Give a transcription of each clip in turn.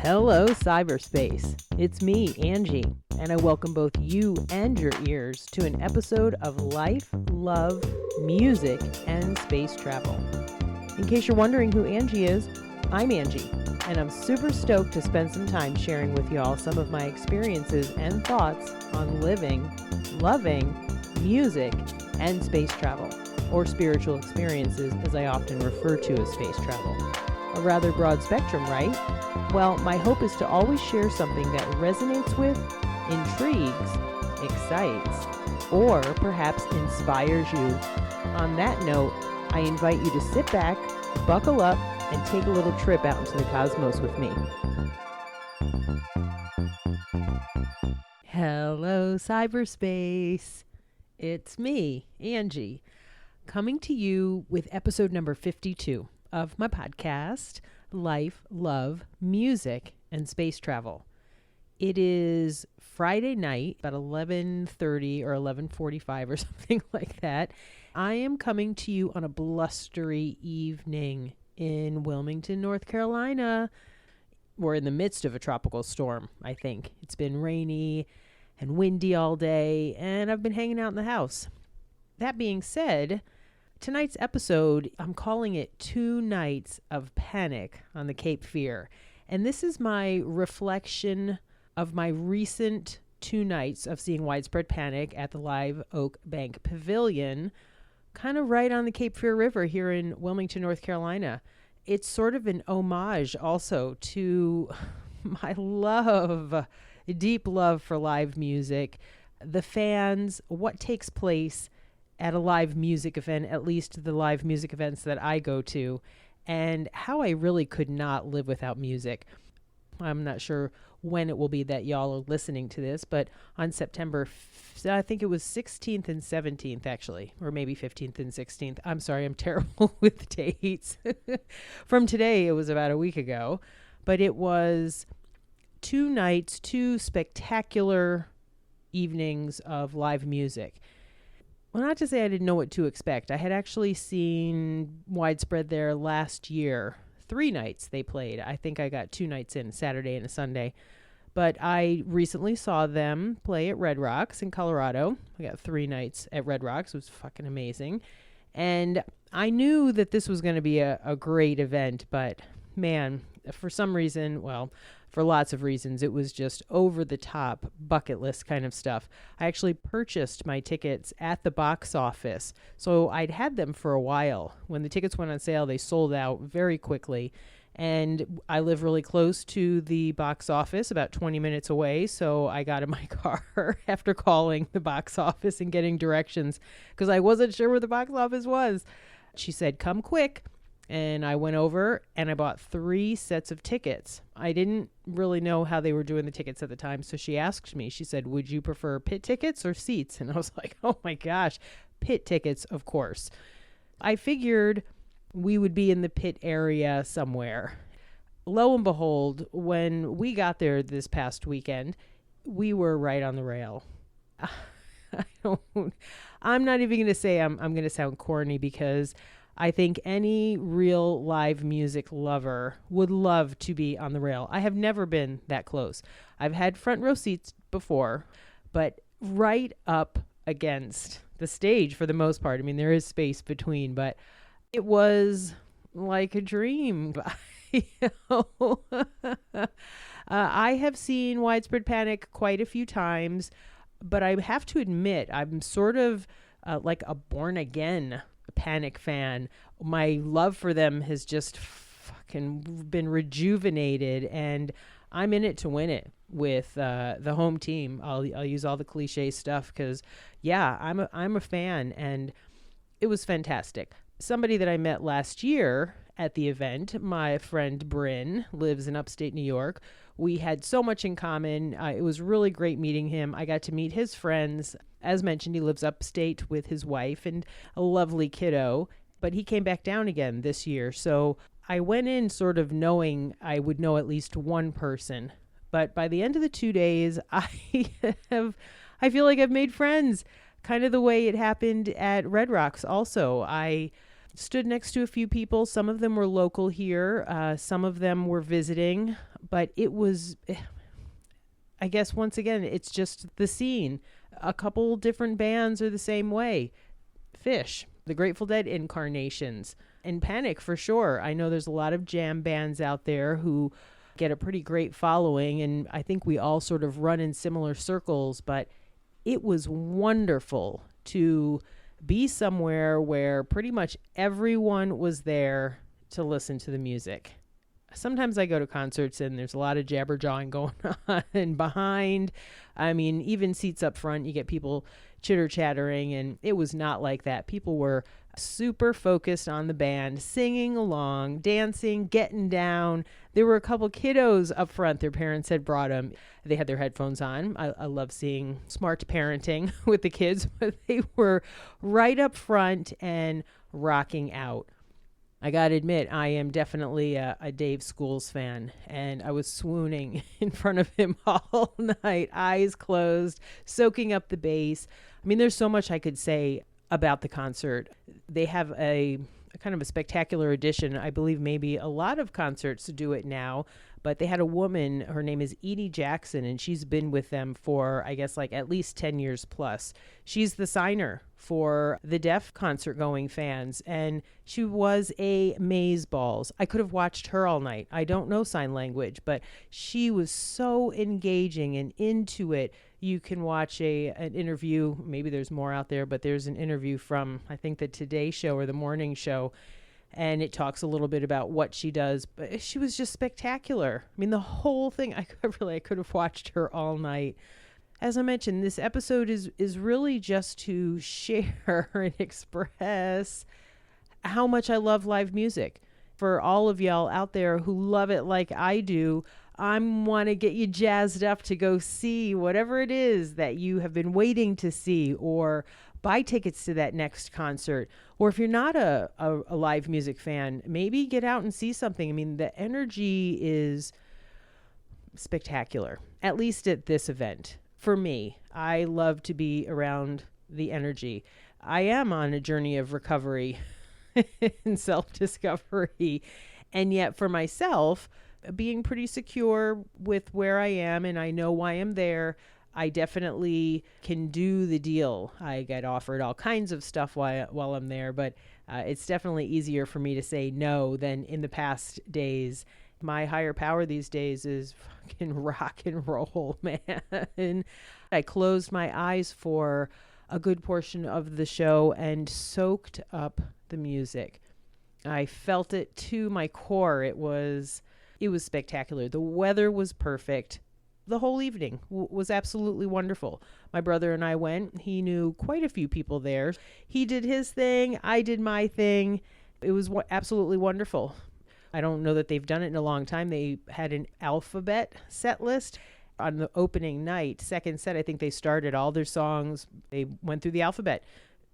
Hello, cyberspace. It's me, Angie, and I welcome both you and your ears to an episode of Life, Love, Music, and Space Travel. In case you're wondering who Angie is, I'm Angie, and I'm super stoked to spend some time sharing with y'all some of my experiences and thoughts on living, loving, music, and space travel, or spiritual experiences as I often refer to as space travel. A rather broad spectrum, right? Well, my hope is to always share something that resonates with, intrigues, excites, or perhaps inspires you. On that note, I invite you to sit back, buckle up, and take a little trip out into the cosmos with me. Hello, cyberspace. It's me, Angie, coming to you with episode number 52 of my podcast, Life, Love, Music, and Space Travel. It is Friday night, about 11:30 or 11:45 or something like that. I am coming to you on a blustery evening in Wilmington, North Carolina. We're in the midst of a tropical storm, I think. It's been rainy and windy all day, and I've been hanging out in the house. That being said, tonight's episode, I'm calling it 2 Nights of Panic on the Cape Fear. And this is my reflection of my recent 2 nights of seeing widespread panic at the live Oak Bank Pavillion, kind of right on the Cape Fear River here in Wilmington, North Carolina. It's sort of an homage also to my deep love for live music, the fans, what takes place at a live music event, at least the live music events that I go to, and how I really could not live without music. I'm not sure when it will be that y'all are listening to this, but on September, I think it was 16th and 17th actually, or maybe 15th and 16th. I'm sorry, I'm terrible with dates. From today, it was about a week ago, but it was 2 nights, 2 spectacular evenings of live music. Well, not to say I didn't know what to expect. I had actually seen widespread there last year. 3 nights they played. I think I got 2 nights in, Saturday and a Sunday. But I recently saw them play at Red Rocks in Colorado. I got 3 nights at Red Rocks. It was fucking amazing. And I knew that this was going to be a great event, but man, for some reason, well, for lots of reasons, it was just over the top bucket list kind of stuff. I actually purchased my tickets at the box office. So I'd had them for a while. When the tickets went on sale, they sold out very quickly. And I live really close to the box office, about 20 minutes away. So I got in my car after calling the box office and getting directions because I wasn't sure where the box office was. She said, come quick. And I went over and I bought 3 sets of tickets. I didn't really know how they were doing the tickets at the time. So she asked me, she said, would you prefer pit tickets or seats? And I was like, oh my gosh, pit tickets, of course. I figured we would be in the pit area somewhere. Lo and behold, when we got there this past weekend, we were right on the rail. I'm not even going to say I'm going to sound corny because I think any real live music lover would love to be on the rail. I have never been that close. I've had front row seats before, but right up against the stage for the most part. I mean, there is space between, but it was like a dream. I have seen widespread panic quite a few times, but I have to admit, I'm sort of like a born again Panic fan. My love for them has just fucking been rejuvenated, and I'm in it to win it with the home team. I'll use all the cliche stuff because, yeah, I'm a fan, and it was fantastic. Somebody that I met last year at the event, my friend Bryn, lives in upstate New York. We had so much in common. It was really great meeting him. I got to meet his friends. As mentioned, he lives upstate with his wife and a lovely kiddo, but he came back down again this year. So I went in sort of knowing I would know at least one person. But by the end of the 2 days, I feel like I've made friends, kind of the way it happened at Red Rocks also. I stood next to a few people. Some of them were local here. Some of them were visiting, but it was, I guess, once again, it's just the scene. A couple different bands are the same way. Fish, the Grateful Dead incarnations, and Panic for sure. I know there's a lot of jam bands out there who get a pretty great following, and I think we all sort of run in similar circles, but it was wonderful to be somewhere where pretty much everyone was there to listen to the music. Sometimes I go to concerts and there's a lot of jabber-jawing going on behind. I mean, even seats up front, you get people chitter-chattering, and it was not like that. People were super focused on the band, singing along, dancing, getting down. There were a couple kiddos up front. Their parents had brought them. They had their headphones on. I love seeing smart parenting with the kids, but they were right up front and rocking out. I got to admit, I am definitely a Dave Schools fan, and I was swooning in front of him all night, eyes closed, soaking up the bass. I mean, there's so much I could say about the concert. They have a kind of a spectacular edition. I believe maybe a lot of concerts do it now, but they had a woman, her name is Edie Jackson, and she's been with them for, I guess, like at least 10 years plus. She's the signer for the deaf concert going fans, and she was a AMAZEBALLS. I could have watched her all night. I don't know sign language, but she was so engaging and into it. You can watch an interview. Maybe there's more out there, but there's an interview from, I think, the Today Show or the Morning Show, and it talks a little bit about what she does. But she was just spectacular. I mean, the whole thing, I could have watched her all night. As I mentioned, this episode is really just to share and express how much I love live music. For all of y'all out there who love it like I do, I want to get you jazzed up to go see whatever it is that you have been waiting to see, or buy tickets to that next concert. Or if you're not a live music fan, maybe get out and see something. I mean, the energy is spectacular, at least at this event. For me, I love to be around the energy. I am on a journey of recovery and self-discovery. And yet for myself, being pretty secure with where I am and I know why I'm there, I definitely can do the deal. I get offered all kinds of stuff while I'm there, but it's definitely easier for me to say no than in the past days. My higher power these days is fucking rock and roll, man. I closed my eyes for a good portion of the show and soaked up the music. I felt it to my core. It was spectacular. The weather was perfect. The whole evening was absolutely wonderful. My brother and I went. He knew quite a few people there. He did his thing. I did my thing. It was absolutely wonderful. I don't know that they've done it in a long time. They had an alphabet set list on the opening night. Second set, I think they started all their songs. They went through the alphabet.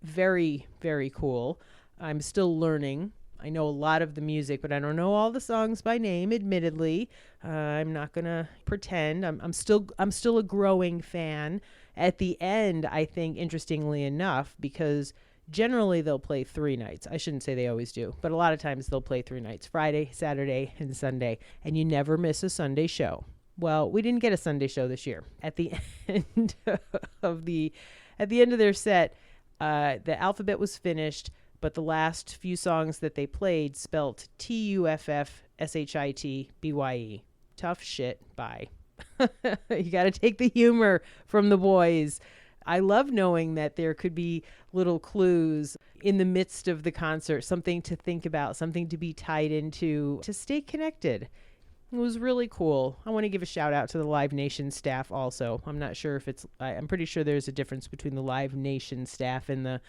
Very, very cool. I'm still learning. I know a lot of the music, but I don't know all the songs by name, admittedly. I'm not going to pretend. I'm still a growing fan. At the end, I think, interestingly enough, because generally they'll play 3 nights. I shouldn't say they always do, but a lot of times they'll play 3 nights, Friday, Saturday, and Sunday, and you never miss a Sunday show. Well, we didn't get a Sunday show this year. At the end of their set, the alphabet was finished, but the last few songs that they played spelt TUFFSHITBYE. Tough shit. Bye. You got to take the humor from the boys. I love knowing that there could be little clues in the midst of the concert, something to think about, something to be tied into, to stay connected. It was really cool. I want to give a shout out to the Live Nation staff also. I'm not sure if I'm pretty sure there's a difference between the Live Nation staff and the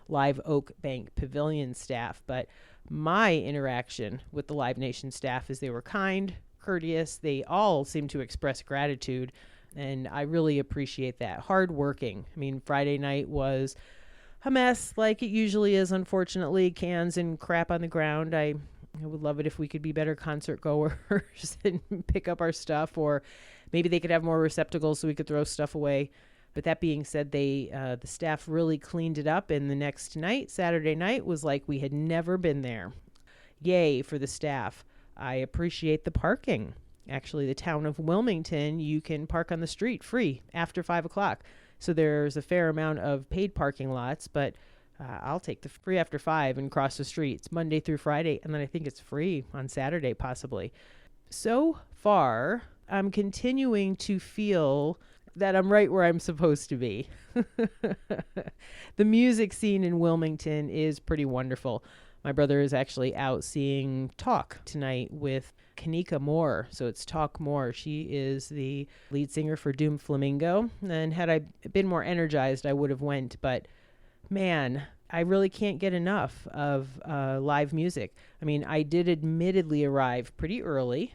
Live Oak Bank Pavillion staff, but my interaction with the Live Nation staff is they were kind, courteous. They all seemed to express gratitude, and I really appreciate that. Hardworking. I mean, Friday night was a mess like it usually is, unfortunately. Cans and crap on the ground. I would love it if we could be better concert goers and pick up our stuff, or maybe they could have more receptacles so we could throw stuff away. But that being said, the staff really cleaned it up, and the next night, Saturday night, was like we had never been there. Yay for the staff. I appreciate the parking. Actually, the town of Wilmington, you can park on the street free after 5 o'clock. So there's a fair amount of paid parking lots, but I'll take the free after 5 and cross the streets Monday through Friday, and then I think it's free on Saturday possibly. So far, I'm continuing to feel that I'm right where I'm supposed to be. The music scene in Wilmington is pretty wonderful. My brother is actually out seeing Talk tonight with Kanika Moore. So it's Talk Moore. She is the lead singer for Doom Flamingo. And had I been more energized, I would have went. But man, I really can't get enough of live music. I mean, I did admittedly arrive pretty early.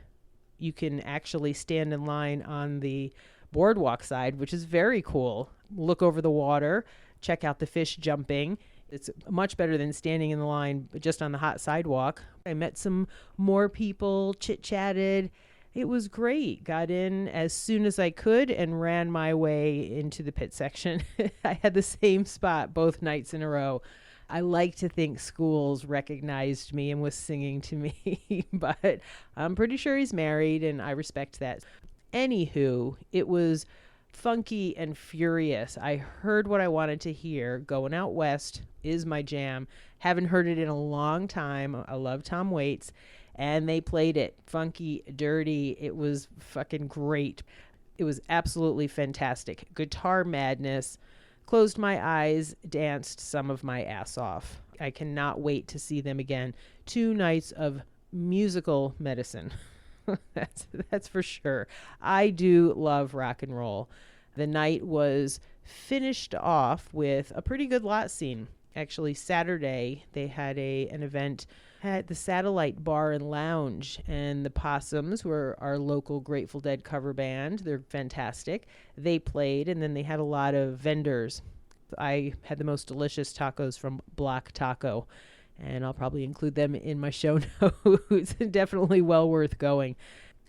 You can actually stand in line on the boardwalk side, which is very cool. Look over the water, check out the fish jumping. It's much better than standing in the line just on the hot sidewalk. I met some more people, chit-chatted. It was great. Got in as soon as I could and ran my way into the pit section. I had the same spot both nights in a row. I like to think Schools recognized me and was singing to me, but I'm pretty sure he's married, and I respect that. Anywho, it was funky and furious. I heard what I wanted to hear. Going Out West is my jam. Haven't heard it in a long time. I love Tom Waits, and they played it. Funky, dirty. It was fucking great. It was absolutely fantastic. Guitar madness. Closed my eyes, danced some of my ass off. I cannot wait to see them again. 2 nights of musical medicine. That's for sure. I do love rock and roll. The night was finished off with a pretty good lot scene. Actually, Saturday, they had an event at the Satellite Bar and Lounge, and the Possums were our local Grateful Dead cover band. They're fantastic. They played, and then they had a lot of vendors. I had the most delicious tacos from Block Taco, and I'll probably include them in my show notes. Definitely well worth going.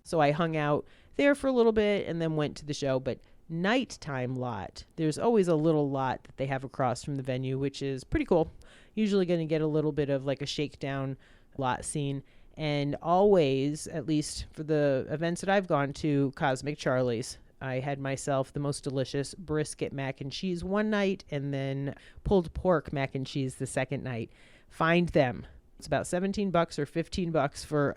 So I hung out there for a little bit and then went to the show. But nighttime lot, there's always a little lot that they have across from the venue, which is pretty cool. Usually going to get a little bit of like a shakedown lot scene. And always, at least for the events that I've gone to, Cosmic Charlie's. I had myself the most delicious brisket mac and cheese one night, and then pulled pork mac and cheese the second night. Find them. It's about $17 or $15 for,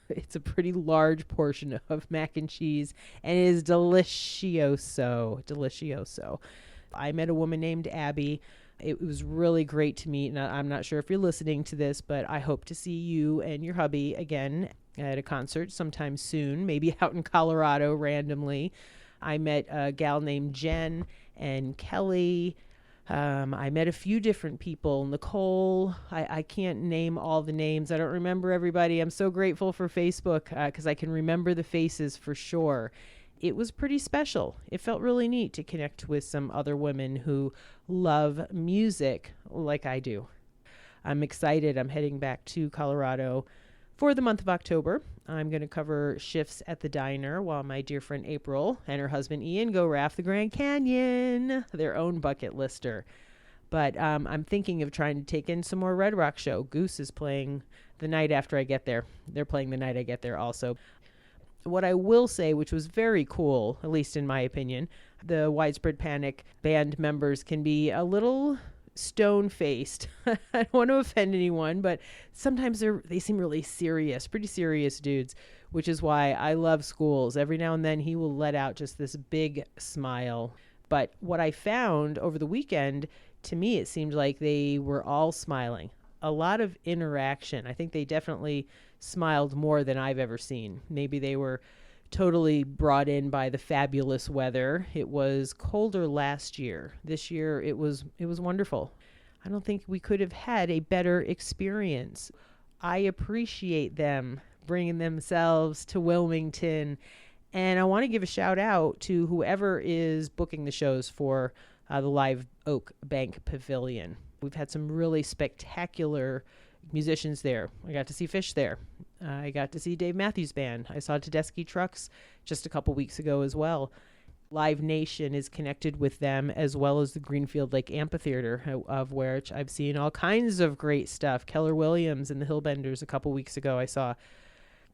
it's a pretty large portion of mac and cheese, and it is delicioso. I met a woman named Abby. It was really great to meet, and I'm not sure if you're listening to this, but I hope to see you and your hubby again at a concert sometime soon, maybe out in Colorado randomly. I met a gal named Jen and Kelly. I met a few different people. Nicole, I can't name all the names. I don't remember everybody. I'm so grateful for Facebook because I can remember the faces for sure. It was pretty special. It felt really neat to connect with some other women who love music like I do. I'm excited. I'm heading back to Colorado for the month of October. I'm going to cover shifts at the diner while my dear friend April and her husband Ian go raft the Grand Canyon, their own bucket lister. But I'm thinking of trying to take in some more Red Rock show. Goose is playing the night after I get there. They're playing the night I get there also. What I will say, which was very cool, at least in my opinion, the Widespread Panic band members can be a little stone-faced. I don't want to offend anyone, but sometimes they seem really serious, pretty serious dudes, which is why I love Schools. Every now and then he will let out just this big smile. But what I found over the weekend, to me, it seemed like they were all smiling. A lot of interaction. I think they definitely smiled more than I've ever seen. Maybe they were totally brought in by the fabulous weather. It was colder last year. This year it was wonderful. I don't think we could have had a better experience. I appreciate them bringing themselves to Wilmington, and I want to give a shout out to whoever is booking the shows for the live Oak Bank Pavillion. We've had some really spectacular musicians there. I got to see Fish there. I got to see Dave Matthews Band. I saw Tedeschi Trucks just a couple weeks ago as well. Live Nation is connected with them, as well as the Greenfield Lake Amphitheater, of which I've seen all kinds of great stuff. Keller Williams and the Hillbenders a couple weeks ago I saw.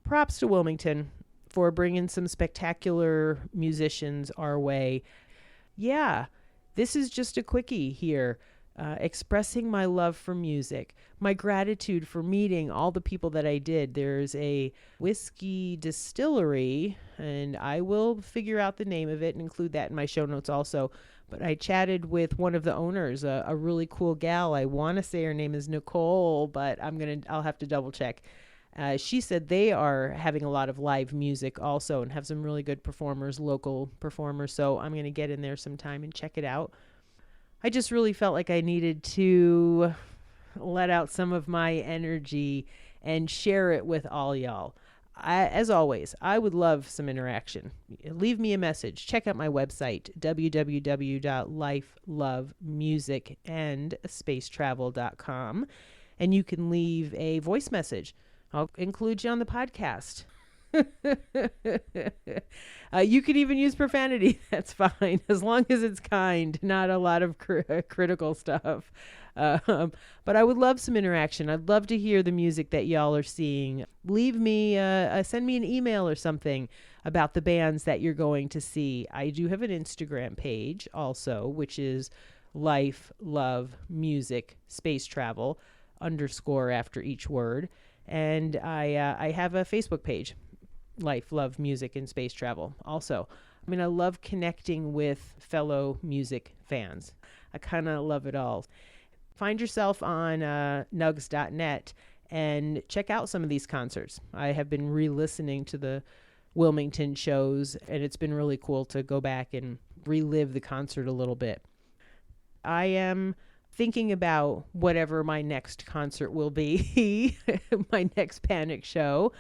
Props to Wilmington for bringing some spectacular musicians our way. Yeah, this is just a quickie here. Expressing my love for music, my gratitude for meeting all the people that I did. There's a whiskey distillery, and I will figure out the name of it and include that in my show notes also. But I chatted with one of the owners, a really cool gal. I want to say her name is Nicole, but I'll have to double check. She said they are having a lot of live music also and have some really good performers, local performers. So I'm going to get in there sometime and check it out. I just really felt like I needed to let out some of my energy and share it with all y'all. As always, I would love some interaction. Leave me a message. Check out my website, www.lifelovemusicandSpacetravel.com, and you can leave a voice message. I'll include you on the podcast. You can even use profanity. That's fine, as long as it's kind, not a lot of critical stuff. But I would love some interaction. I'd love to hear the music that y'all are seeing. Leave me, send me an email or something about the bands that you're going to see. I do have an Instagram page also, which is Life, Love, Music, Space Travel, _ after each word. And I have a Facebook page, Life, Love, Music, and Space Travel also. I mean, I love connecting with fellow music fans. I kind of love it all. Find yourself on nugs.net and check out some of these concerts. I have been re-listening to the Wilmington shows, and it's been really cool to go back and relive the concert a little bit. I am thinking about whatever my next concert will be, my next Panic show.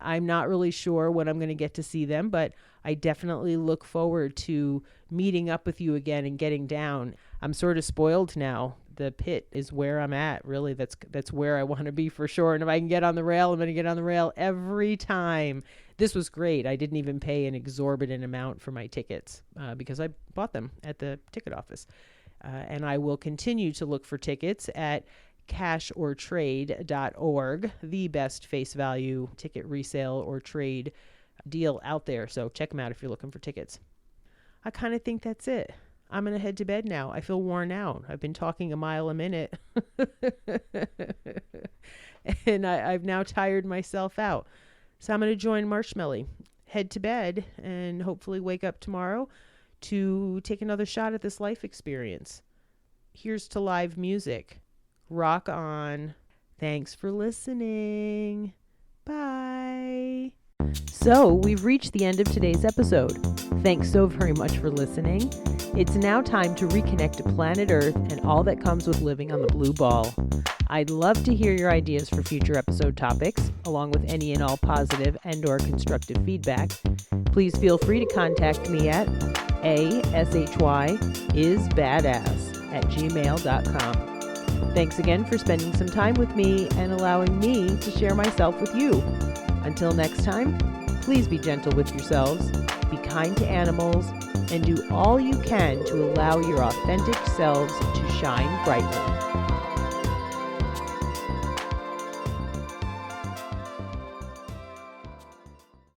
I'm not really sure when I'm going to get to see them, but I definitely look forward to meeting up with you again and getting down. I'm sort of spoiled now. The pit is where I'm at. Really, that's where I want to be for sure. And if I can get on the rail, I'm going to get on the rail every time. This was great. I didn't even pay an exorbitant amount for my tickets because I bought them at the ticket office. And I will continue to look for tickets at cashortrade.org, the best face value ticket resale or trade deal out there. So check them out if you're looking for tickets. I kind of think that's it. I'm going to head to bed now. I feel worn out. I've been talking a mile a minute. And I've now tired myself out. So I'm going to join Marshmelly, head to bed, and hopefully wake up tomorrow to take another shot at this life experience. Here's to live music. Rock on. Thanks for listening. Bye. So we've reached the end of today's episode. Thanks so very much for listening. It's now time to reconnect to planet Earth and all that comes with living on the blue ball. I'd love to hear your ideas for future episode topics, along with any and all positive and or constructive feedback. Please feel free to contact me at ashyisbadass@gmail.com. Thanks again for spending some time with me and allowing me to share myself with you. Until next time, please be gentle with yourselves, be kind to animals, and do all you can to allow your authentic selves to shine brightly.